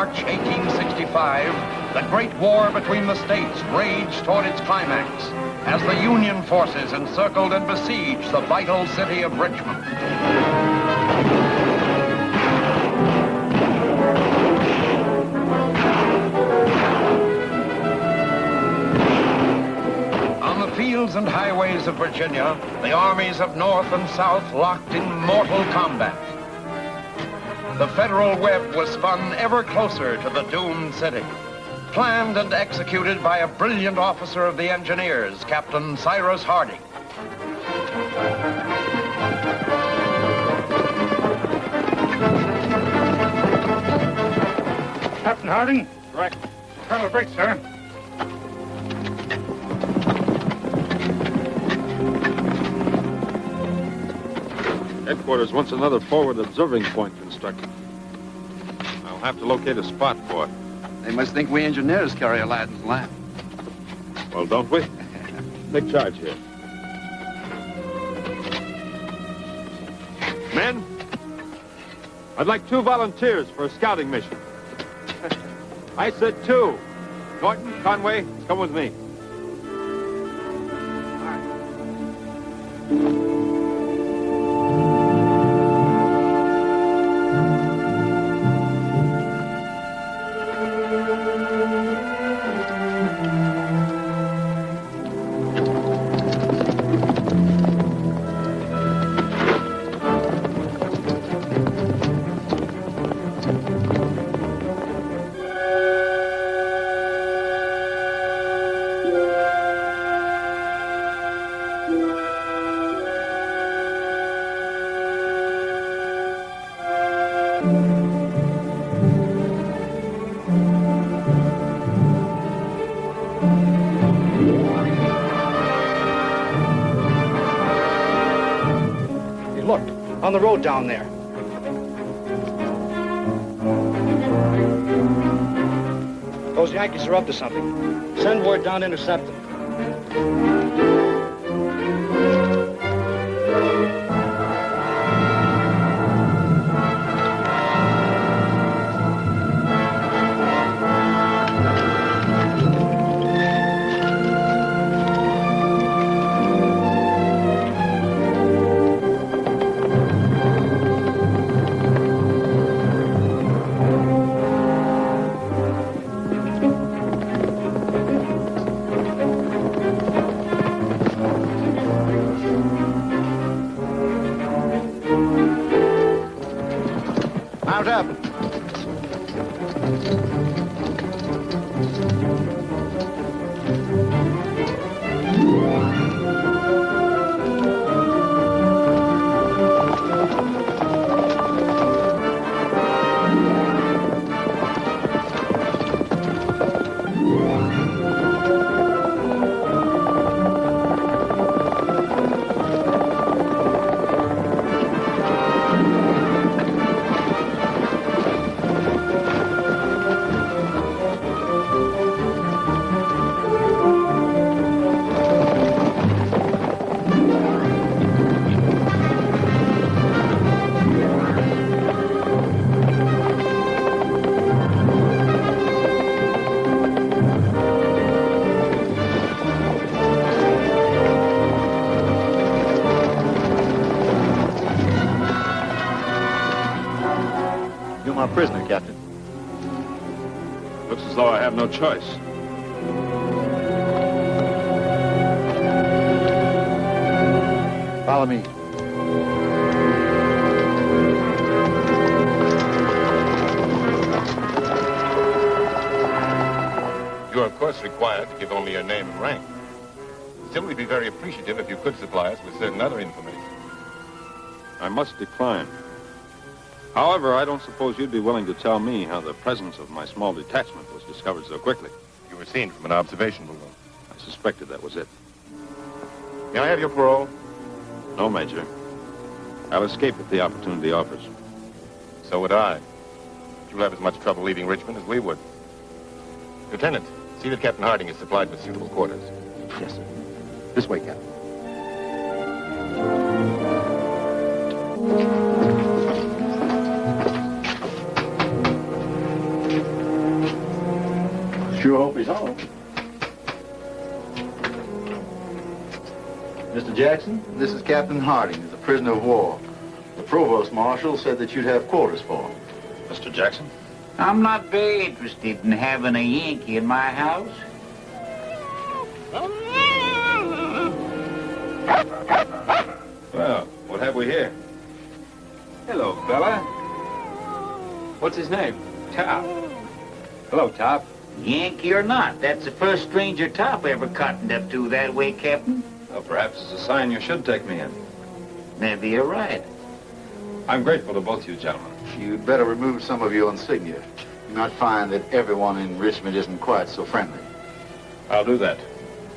March 1865, the Great War between the states raged toward its climax as the Union forces encircled and besieged the vital city of Richmond. On the fields and highways of Virginia, the armies of North and South locked in mortal combat. The federal web was spun ever closer to the doomed city, planned and executed by a brilliant officer of the engineers, Captain Cyrus Harding. Captain Harding? Correct. Colonel Bert, sir. Headquarters wants another forward observing point constructed. I'll have to locate a spot for it. They must think we engineers carry Aladdin's lamp. Well, don't we? Take charge here. Men, I'd like 2 volunteers for a scouting mission. I said 2. Norton, Conway, come with me. On the road down there. Those Yankees are up to something. Send word down to intercept them. Mount up. You're my prisoner, Captain. Looks as though I have no choice. Follow me. You are, of course, required to give only your name and rank. Still, we'd be very appreciative if you could supply us with certain other information. I must decline. However, I don't suppose you'd be willing to tell me how the presence of my small detachment was discovered so quickly. You were seen from an observation balloon. I suspected that was it. May I have your parole? No, Major. I'll escape if the opportunity offers. So would I. You'll have as much trouble leaving Richmond as we would. Lieutenant, see that Captain Harding is supplied with suitable quarters. Yes, sir. This way, Captain. sure hope he's home. Mr. Jackson, this is Captain Harding, the prisoner of war. The provost marshal said that you'd have quarters for him. Mr. Jackson? I'm not very interested in having a Yankee in my house. Well, what have we here? Hello, fella. What's his name? Top. Hello, Top. Yankee or not, that's the first stranger Top ever cottoned up to that way, Captain. Well, perhaps it's a sign you should take me in. Maybe you're right. I'm grateful to both you gentlemen. You'd better remove some of your insignia. You might find that everyone in Richmond isn't quite so friendly. I'll do that,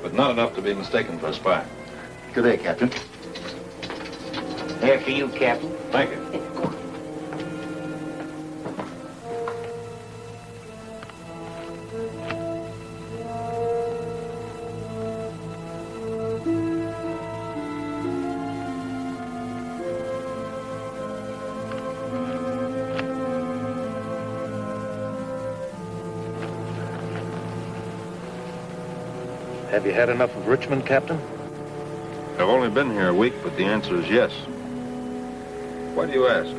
but not enough to be mistaken for a spy. Good day, Captain. There for you, Captain. Thank you. Have you had enough of Richmond, Captain? I've only been here a week, but the answer is yes. Why do you ask?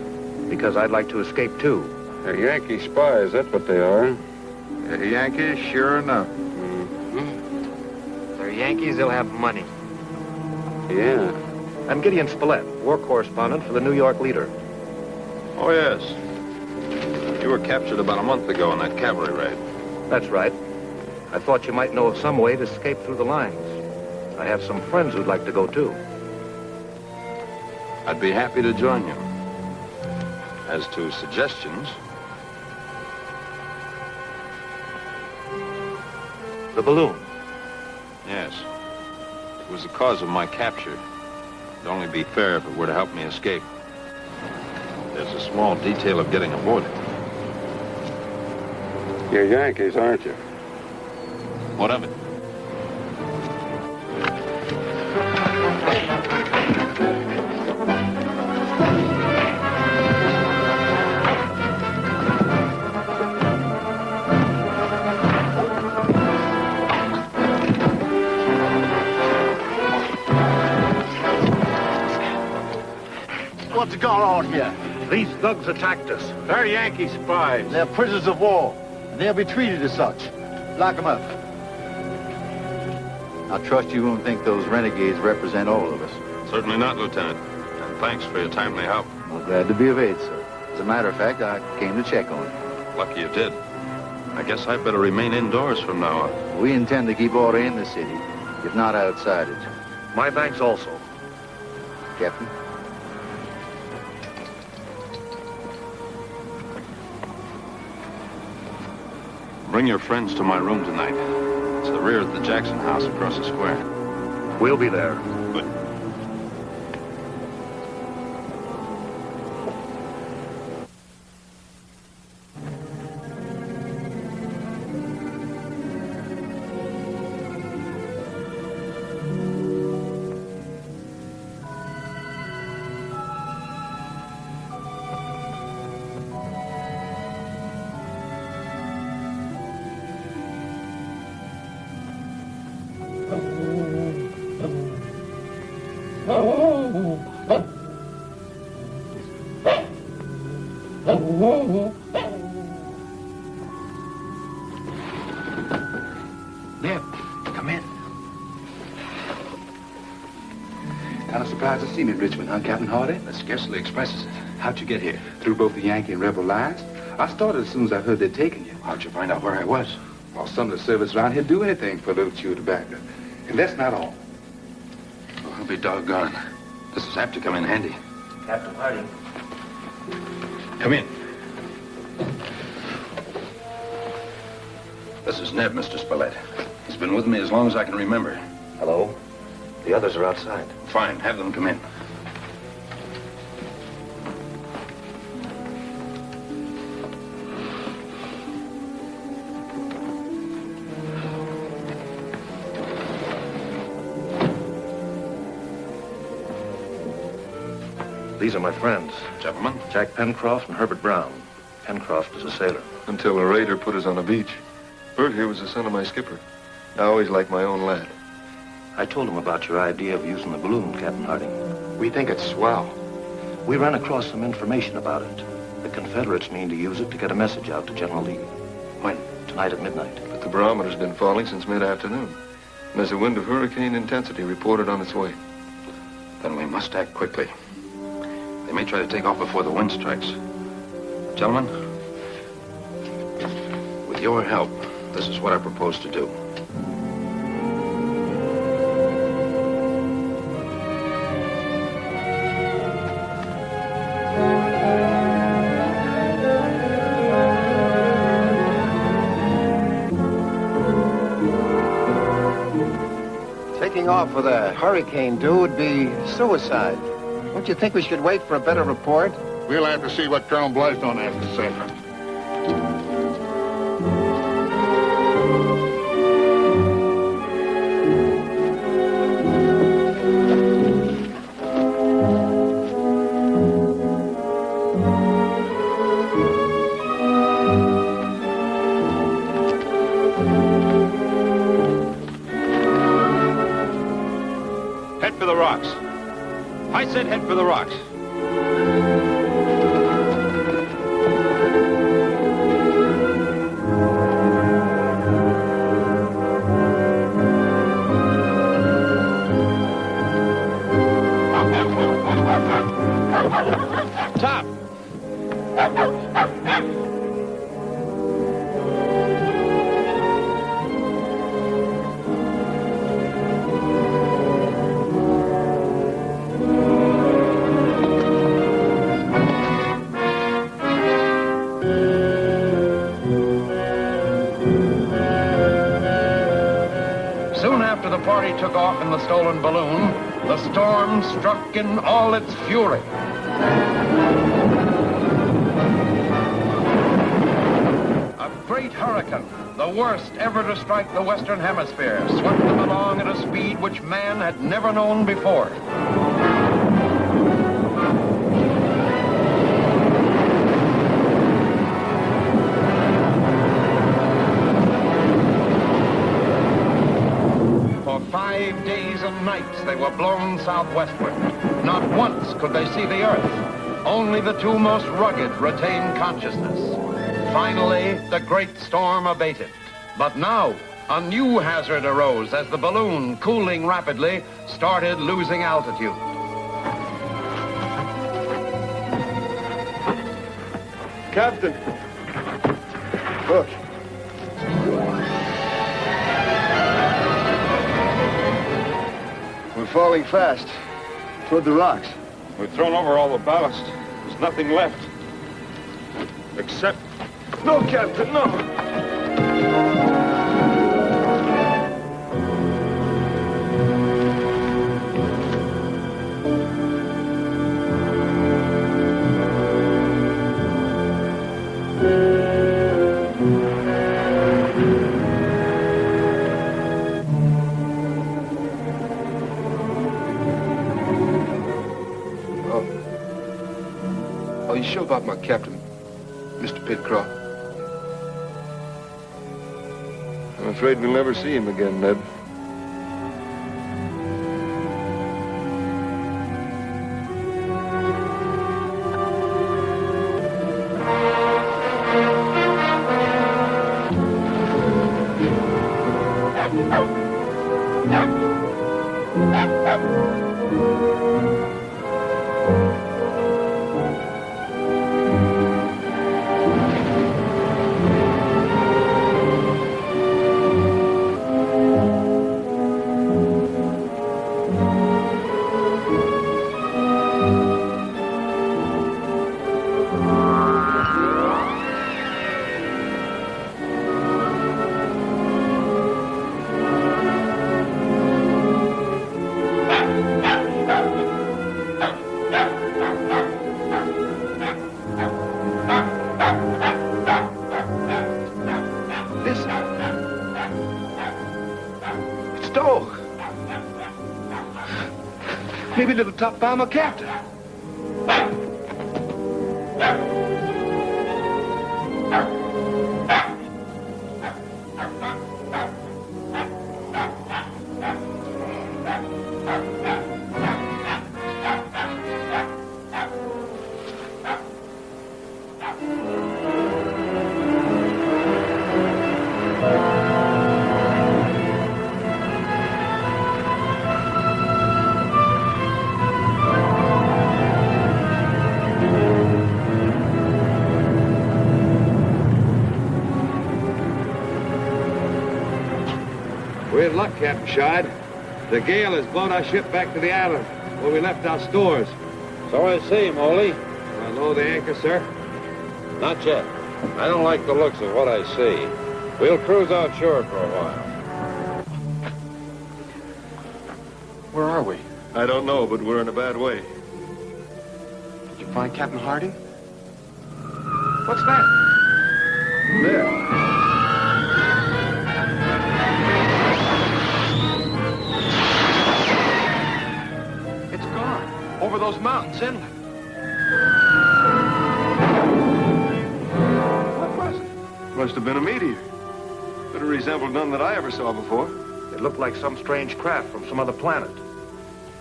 Because I'd like to escape, too. They're Yankee spies, that's what they are. Yankees, sure enough. They're Yankees, they'll have money. Yeah. I'm Gideon Spilett, war correspondent for the New York Leader. Oh, yes. You were captured about a month ago in that cavalry raid. That's right. I thought you might know of some way to escape through the lines. I have some friends who'd like to go, too. I'd be happy to join you. As to suggestions... The balloon. Yes. It was the cause of my capture. It'd only be fair if it were to help me escape. There's a small detail of getting aboard it. You're Yankees, aren't you? What of it? What's going on here? These thugs attacked us. They're Yankee spies. They're prisoners of war, and they'll be treated as such. Lock them up. I trust you won't think those renegades represent all of us. Certainly not, Lieutenant. And thanks for your timely help. I'm glad to be of aid, sir. As a matter of fact, I came to check on you. Lucky you did. I guess I'd better remain indoors from now on. We intend to keep order in the city, if not outside it. My thanks also. Captain? Bring your friends to my room tonight. It's the rear of the Jackson house across the square. We'll be there. Good. Ned, come in. Kind of surprised to see me in Richmond, huh, Captain Harding? That scarcely expresses it. How'd you get here? Through both the Yankee and rebel lines? I started as soon as I heard they'd taken you. How'd you find out where I was? Well, some of the servants around here do anything for a little chew of tobacco. And that's not all. Oh, I'll be doggone. This is apt to come in handy. Captain Harding. Come in. This is Ned, Mr. Spilett. He's been with me as long as I can remember. Hello. The others are outside. Fine, have them come in. These are my friends. Gentlemen. Jack Pencroft and Herbert Brown. Pencroft is a sailor. Until a raider put us on the beach. Bert here was the son of my skipper. I always liked my own lad. I told him about your idea of using the balloon, Captain Harding. We think it's swell. We ran across some information about it. The Confederates mean to use it to get a message out to General Lee. When? Tonight at midnight. But the barometer's been falling since mid-afternoon. And there's a wind of hurricane intensity reported on its way. Then we must act quickly. They may try to take off before the wind strikes. Gentlemen, with your help, this is what I propose to do. Taking off with a hurricane, dude, would be suicide. Don't you think we should wait for a better report? We'll have to see what Colonel Blythe has to say. Head for the rocks. I said head for the rocks. Top! Soon after the party took off in the stolen balloon, the storm struck in all its fury. A great hurricane, the worst ever to strike the Western Hemisphere, swept them along at a speed which man had never known before. For 5 days and nights they were blown southwestward. Not once could they see the earth. Only the two most rugged retained consciousness. Finally, the great storm abated. But now, a new hazard arose as the balloon, cooling rapidly, started losing altitude. Captain, look. We're falling fast toward the rocks. We've thrown over all the ballast. There's nothing left. Except... No, Captain, no. Are you sure about my captain, Mr. Pencroft? I'm afraid we'll never see him again, Ned. Maybe little top bomber captain. We're in luck, Captain Scheid. The gale has blown our ship back to the island where we left our stores. So I see, Moley. Lower the anchor, sir. Not yet. I don't like the looks of what I see. We'll cruise outshore for a while. Where are we? I don't know, but we're in a bad way. Did you find Captain Harding? What's that? There. It's gone. Over those mountains inland. What was it? Must have been a meteor. But it resembled none that I ever saw before. It looked like some strange craft from some other planet.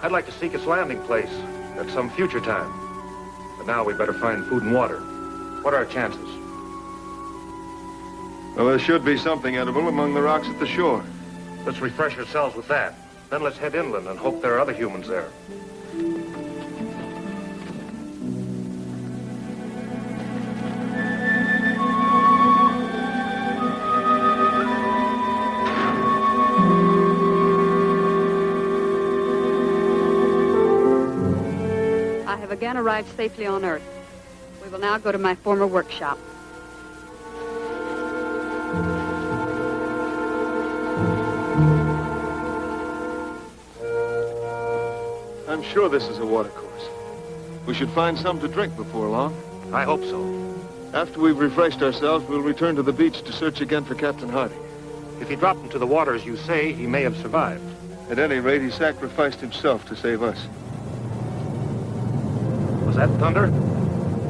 I'd like to seek its landing place at some future time. But now we'd better find food and water. What are our chances? Well, there should be something edible among the rocks at the shore. Let's refresh ourselves with that. Then let's head inland and hope there are other humans there. I have again arrived safely on Earth. We will now go to my former workshop. I'm sure this is a watercourse. We should find some to drink before long. I hope so. After we've refreshed ourselves, we'll return to the beach to search again for Captain Harding. If he dropped into the water, as you say, he may have survived. At any rate, he sacrificed himself to save us. Was that thunder?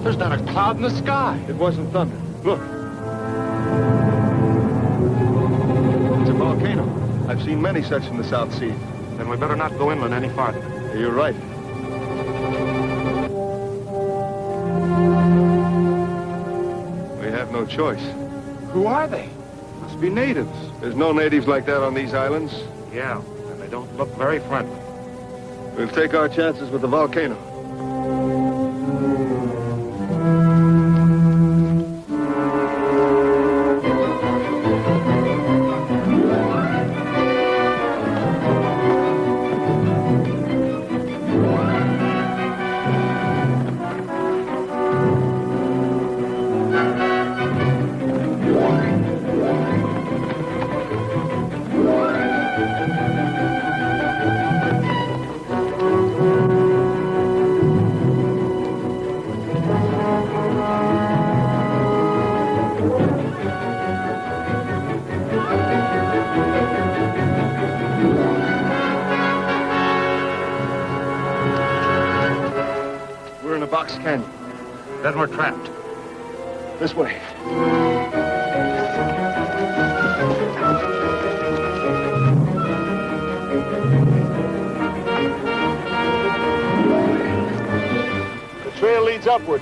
There's not a cloud in the sky. It wasn't thunder. Look. It's a volcano. I've seen many such in the South Sea. Then we better not go inland any farther. You're right. We have no choice. Who are they? Must be natives. There's no natives like that on these islands. Yeah, and they don't look very friendly. We'll take our chances with the volcano. Canyon. Then we're trapped. This way. The trail leads upward.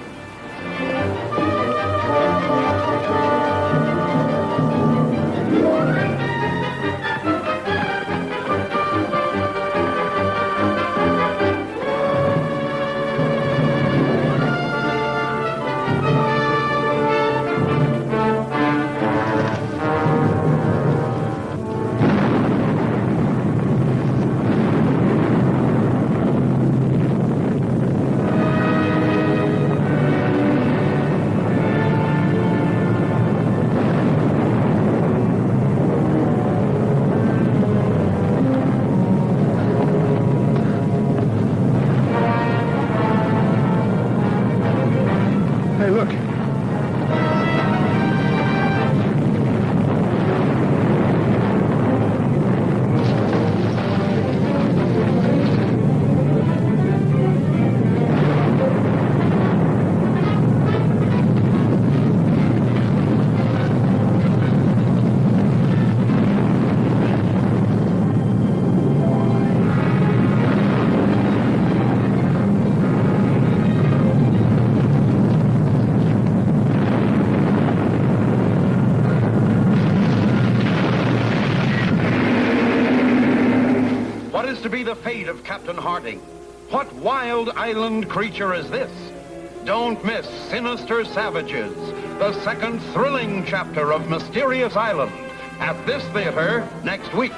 To be the fate of Captain Harding. What wild island creature is this? Don't miss Sinister Savages, the second thrilling chapter of Mysterious Island, at this theater next week.